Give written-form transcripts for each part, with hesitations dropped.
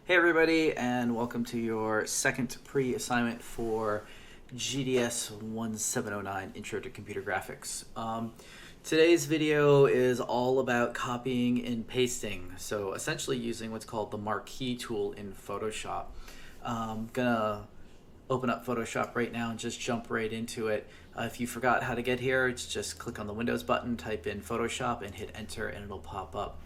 Hey everybody, and welcome to your second pre-assignment for GDS 1709 Intro to Computer Graphics. Today's video is all about copying and pasting, so essentially using what's called the Marquis tool in Photoshop. I'm gonna open up Photoshop right now and just jump right into it. If you forgot how to get here, it's just click on the Windows button, type in Photoshop, and hit enter, and it'll pop up.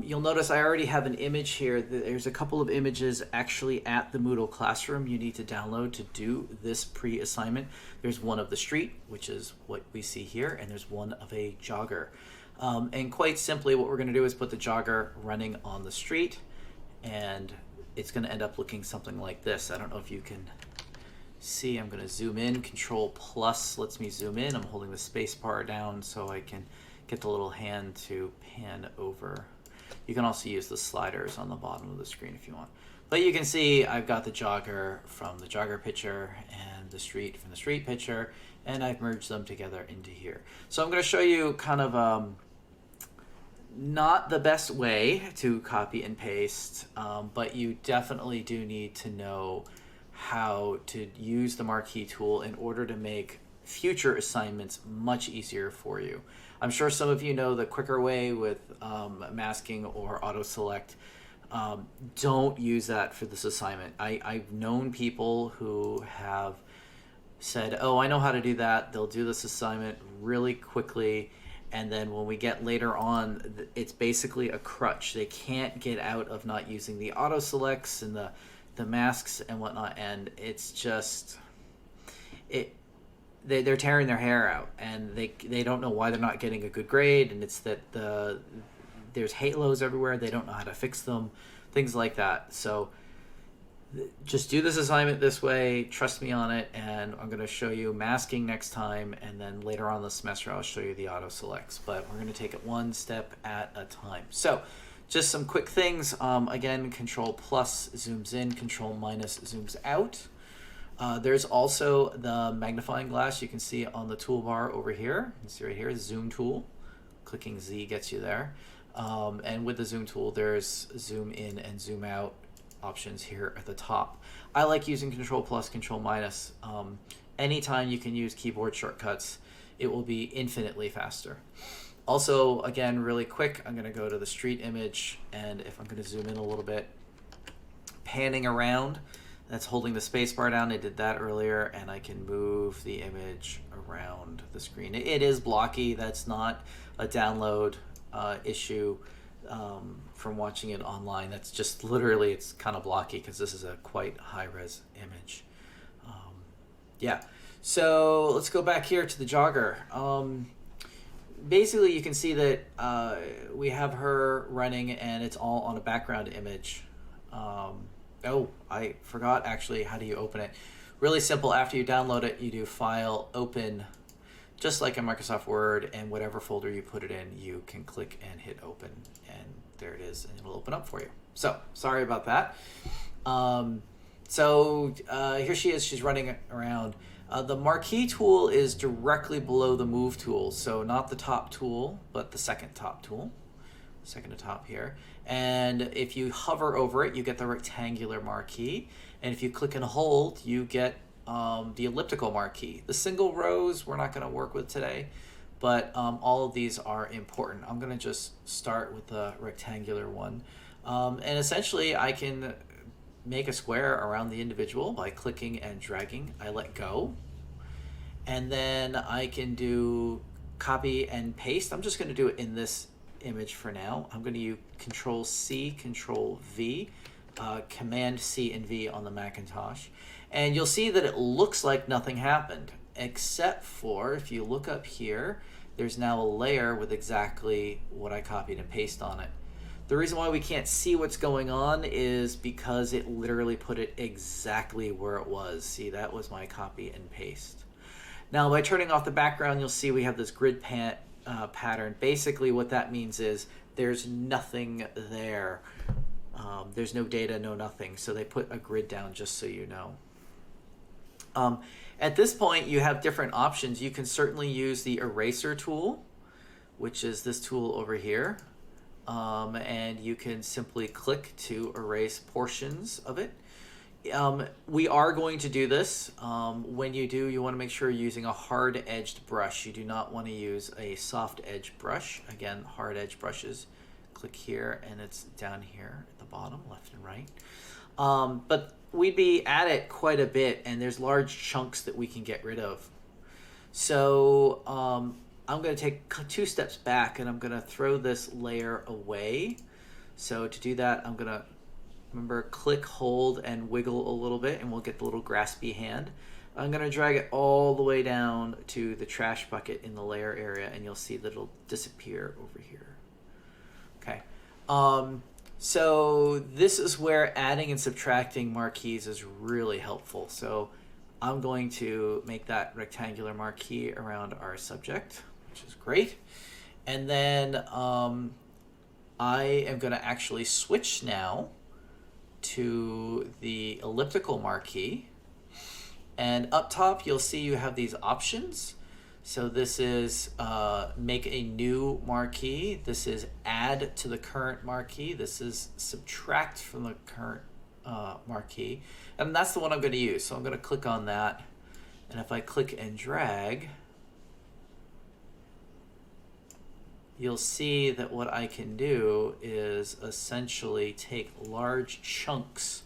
You'll notice I already have an image here. There's a couple of images actually at the Moodle classroom you need to download to do this pre-assignment. There's one of the street, which is what we see here, and there's one of a jogger. And quite simply, what we're going to do is put the jogger running on the street, and it's going to end up looking something like this. I don't know if you can see. I'm going to zoom in. Control plus lets me zoom in. I'm holding the space bar down so I can get the little hand to pan over. You can also use the sliders on the bottom of the screen if you want. But you can see I've got the jogger from the jogger picture and the street from the street picture, and I've merged them together into here. So I'm going to show you kind of not the best way to copy and paste, but you definitely do need to know how to use the Marquis tool in order to make future assignments much easier for you. I'm sure some of you know the quicker way with masking or auto select. Don't use that for this assignment. I've known people who have said, oh, I know how to do that. They'll do this assignment really quickly, and then when we get later on, it's basically a crutch. They can't get out of not using the auto selects and the masks and whatnot, and it's just they're tearing their hair out, and they don't know why they're not getting a good grade, and it's that there's halos everywhere. They don't know how to fix them, things like that. So just do this assignment this way, trust me on it, and I'm going to show you masking next time, and then later on in the semester I'll show you the auto selects, but we're going to take it one step at a time. So just some quick things. Again, Control plus zooms in, Control minus zooms out. There's also the magnifying glass you can see on the toolbar over here. You can see right here, zoom tool. Clicking Z gets you there. And with the zoom tool, there's zoom in and zoom out options here at the top. I like using Control plus, Control minus. Anytime you can use keyboard shortcuts, it will be infinitely faster. Also, again, really quick, I'm going to go to the street image, and if I'm going to zoom in a little bit, panning around, that's holding the space bar down. I did that earlier, and I can move the image around the screen. It is blocky. That's not a download issue from watching it online. That's just literally, it's kind of blocky because this is a quite high-res image. Yeah, so let's go back here to the jogger. Basically, you can see that we have her running, and it's all on a background image. Oh, I forgot actually, how do you open it? Really simple. After you download it, you do File, Open, just like in Microsoft Word, and whatever folder you put it in, you can click and hit Open, and there it is, and it'll open up for you. So, sorry about that. Here she is. She's running around. The Marquis tool is directly below the Move tool, so not the top tool, but the second top tool. Second to top here, and if you hover over it, you get the rectangular Marquis, and if you click and hold, you get the elliptical Marquis. The single rows we're not going to work with today, but all of these are important. I'm going to just start with the rectangular one, and essentially I can make a square around the individual by clicking and dragging. I let go, and then I can do copy and paste. I'm just going to do it in this image for now. I'm going to use Control C, Control V, Command C and V on the Macintosh, and you'll see that it looks like nothing happened, except for if you look up here, there's now a layer with exactly what I copied and pasted on it. The reason why we can't see what's going on is because it literally put it exactly where it was. See, that was my copy and paste. Now, by turning off the background, you'll see we have this grid pattern. Basically what that means is there's nothing there. There's no data, no nothing. So they put a grid down just so you know. At this point, you have different options. You can certainly use the eraser tool, which is this tool over here. and you can simply click to erase portions of it. We are going to do this. When you do, you want to make sure you're using a hard-edged brush. You do not want to use a soft-edged brush. Again, hard-edged brushes, click here, and it's down here at the bottom, left and right. But we'd be at it quite a bit, and there's large chunks that we can get rid of. So I'm going to take 2 steps back, and I'm going to throw this layer away. So to do that, I'm going to, remember, click, hold, and wiggle a little bit, and we'll get the little graspy hand. I'm going to drag it all the way down to the trash bucket in the layer area, and you'll see that it'll disappear over here. Okay. So this is where adding and subtracting marquees is really helpful. So I'm going to make that rectangular marquee around our subject, which is great. And then I am going to actually switch now to the elliptical marquee. And up top, you'll see you have these options. So this is make a new marquee. This is add to the current marquee. This is subtract from the current marquee. And that's the one I'm going to use. So I'm going to click on that. And if I click and drag, you'll see that what I can do is essentially take large chunks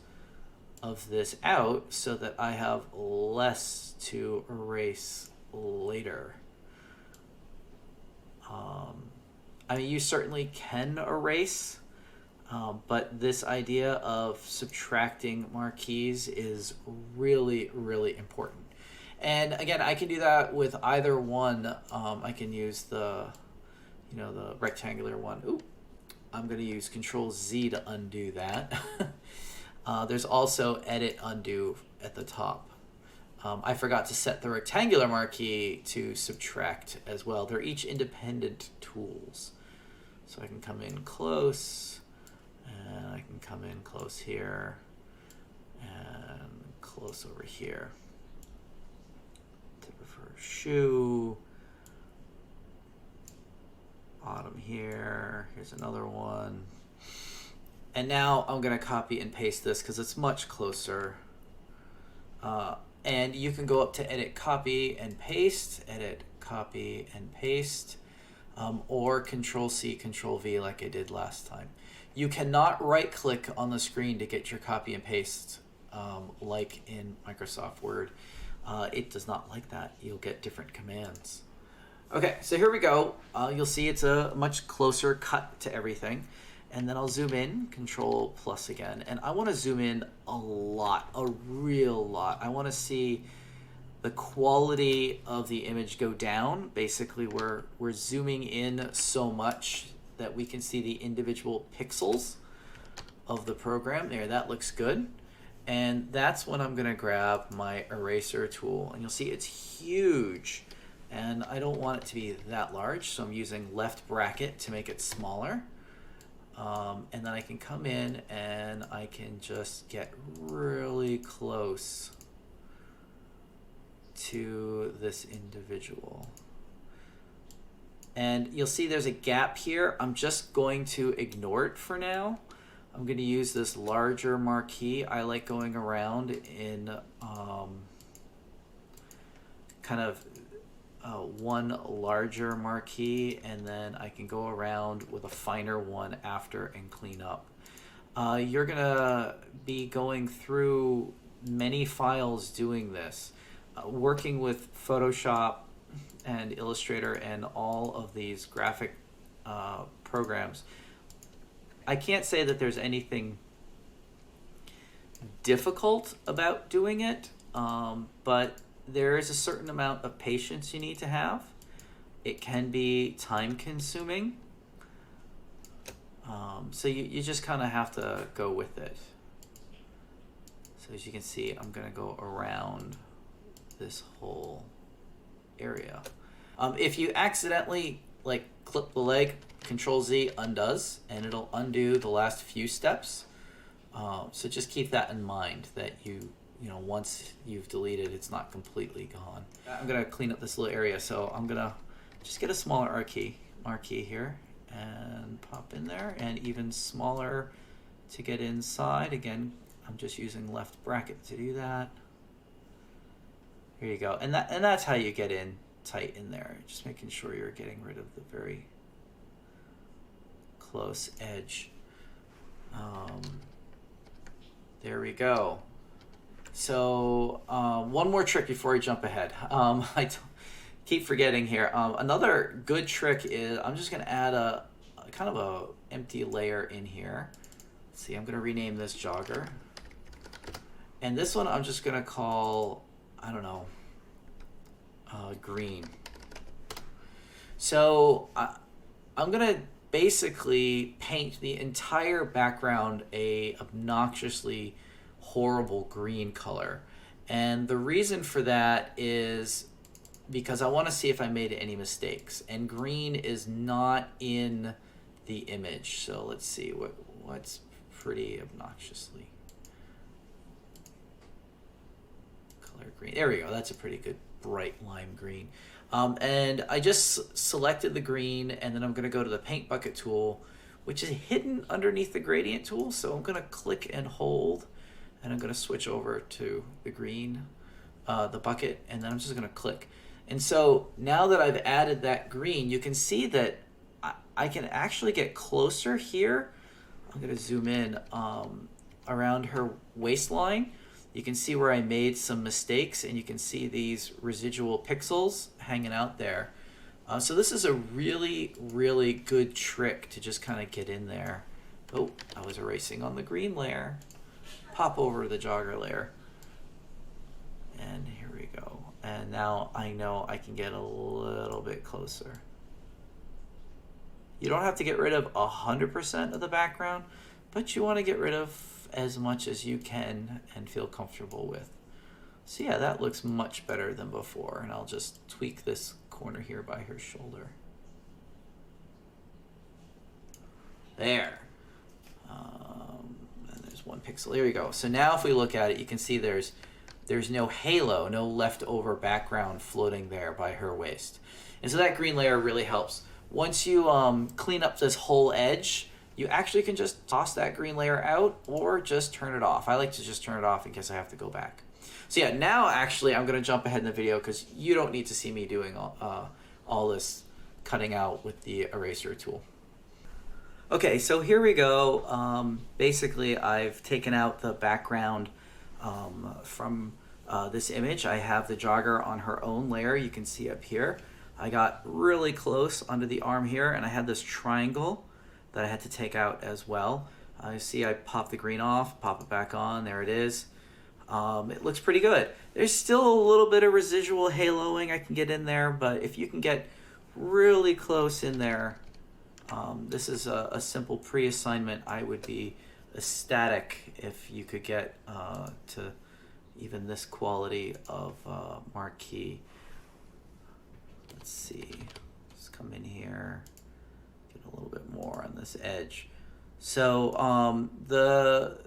of this out so that I have less to erase later. I mean, you certainly can erase, but this idea of subtracting marquees is really, really important. And again, I can do that with either one. I can use the rectangular one. Ooh, I'm going to use Control Z to undo that. There's also Edit Undo at the top. I forgot to set the rectangular marquee to subtract as well. They're each independent tools. So I can come in close, and I can come in close here, and close over here. Tip of her shoe. Bottom here. Here's another one. And now I'm going to copy and paste this because it's much closer. And you can go up to Edit, Copy, and Paste, Edit, Copy, and Paste, or Control-C, Control-V like I did last time. You cannot right-click on the screen to get your copy and paste like in Microsoft Word. It does not like that. You'll get different commands. Okay, so here we go. You'll see it's a much closer cut to everything. And then I'll zoom in, Control plus again. And I want to zoom in a lot, a real lot. I want to see the quality of the image go down. Basically, we're zooming in so much that we can see the individual pixels of the program. There, that looks good. And that's when I'm going to grab my eraser tool. And you'll see it's huge. And I don't want it to be that large, so I'm using left bracket to make it smaller. And then I can come in and I can just get really close to this individual. And you'll see there's a gap here. I'm just going to ignore it for now. I'm going to use this larger marquee. I like going around in kind of one larger marquee, and then I can go around with a finer one after and clean up. You're gonna be going through many files doing this. Working with Photoshop and Illustrator and all of these graphic programs, I can't say that there's anything difficult about doing it, but there is a certain amount of patience you need to have. It can be time consuming. So you just kind of have to go with it. So as you can see, I'm going to go around this whole area. If you accidentally clip the leg, Control Z undoes, and it'll undo the last few steps. So just keep that in mind, that once you've deleted, it's not completely gone. I'm going to clean up this little area, so I'm going to just get a smaller marquee here, and pop in there, and even smaller to get inside. Again, I'm just using left bracket to do that. Here you go, and that's how you get in tight in there. Just making sure you're getting rid of the very close edge. There we go. So one more trick before I jump ahead. I keep forgetting here. Another good trick is I'm just going to add a kind of a empty layer in here. Let's see, I'm going to rename this jogger. And this one I'm just going to call, I don't know, green. So I'm going to basically paint the entire background a obnoxiously horrible green color. And the reason for that is because I want to see if I made any mistakes. And green is not in the image. So let's see what's pretty obnoxiously color green. There we go. That's a pretty good bright lime green. And I just selected the green, and then I'm going to go to the paint bucket tool, which is hidden underneath the gradient tool. So I'm going to click and hold, and I'm going to switch over to the green, the bucket, and then I'm just going to click. And so now that I've added that green, you can see that I can actually get closer here. I'm going to zoom in around her waistline. You can see where I made some mistakes, and you can see these residual pixels hanging out there. So this is a really, really good trick to just kind of get in there. Oh, I was erasing on the green layer. Pop over to the jogger layer. And here we go. And now I know I can get a little bit closer. You don't have to get rid of 100% of the background, but you want to get rid of as much as you can and feel comfortable with. So yeah, that looks much better than before. And I'll just tweak this corner here by her shoulder. There. And there's one pixel. Here we go. So now if we look at it, you can see there's no halo, no leftover background floating there by her waist. And so that green layer really helps. Once you clean up this whole edge, you actually can just toss that green layer out or just turn it off. I like to just turn it off in case I have to go back. So yeah, now actually I'm going to jump ahead in the video because you don't need to see me doing all this cutting out with the eraser tool. Okay, so here we go. Basically, I've taken out the background from this image. I have the jogger on her own layer. You can see up here. I got really close under the arm here, and I had this triangle that I had to take out as well. You see I popped the green off, pop it back on, there it is. It looks pretty good. There's still a little bit of residual haloing I can get in there, but if you can get really close in there, this is a simple pre-assignment. I would be ecstatic if you could get to even this quality of Marquis. Let's see, let's come in here. A little bit more on this edge. So the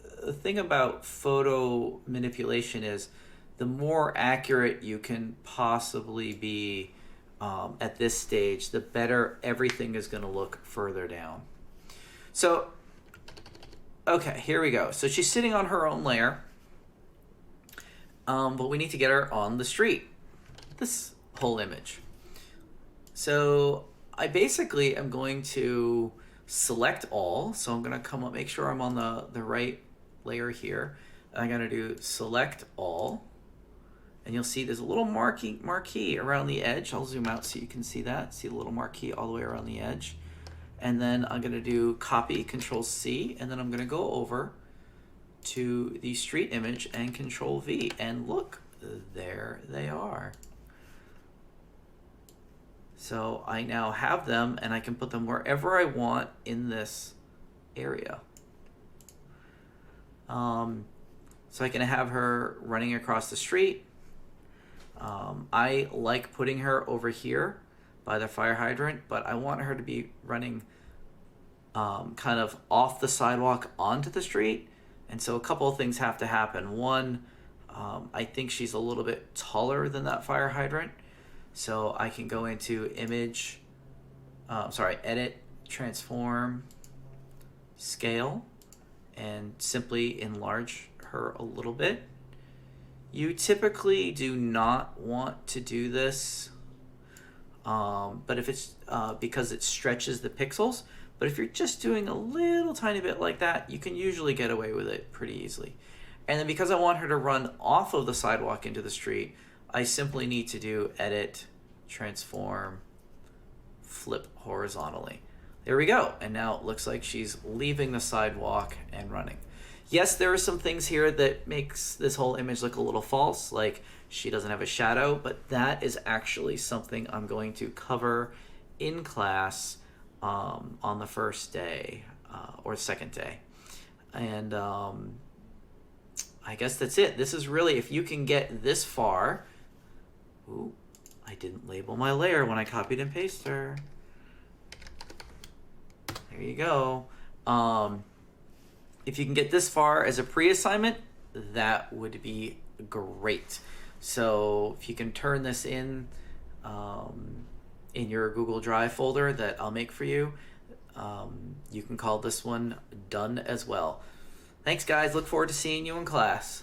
thing about photo manipulation is the more accurate you can possibly be at this stage, the better everything is going to look further down. So, okay, here we go. So she's sitting on her own layer, but we need to get her on the street, this whole image. So I basically am going to select all. So I'm going to come up, make sure I'm on the right layer here. I'm going to do select all. And you'll see there's a little marquee around the edge. I'll zoom out so you can see that. See the little marquee all the way around the edge. And then I'm going to do copy, Control C. And then I'm going to go over to the street image and Control V. And look, there they are. So I now have them, and I can put them wherever I want in this area. So I can have her running across the street. I like putting her over here by the fire hydrant, but I want her to be running kind of off the sidewalk onto the street. And so a couple of things have to happen. One, I think she's a little bit taller than that fire hydrant. So I can go into image, edit, transform, scale, and simply enlarge her a little bit. You typically do not want to do this, but if it's because it stretches the pixels. But if you're just doing a little tiny bit like that, you can usually get away with it pretty easily. And then because I want her to run off of the sidewalk into the street, I simply need to do edit, transform, flip horizontally. There we go. And now it looks like she's leaving the sidewalk and running. Yes, there are some things here that makes this whole image look a little false, like she doesn't have a shadow, but that is actually something I'm going to cover in class on the first day or second day. And I guess that's it. This is really, if you can get this far. Ooh, I didn't label my layer when I copied and pasted her. There you go. If you can get this far as a pre-assignment, that would be great. So if you can turn this in your Google Drive folder that I'll make for you, you can call this one done as well. Thanks, guys. Look forward to seeing you in class.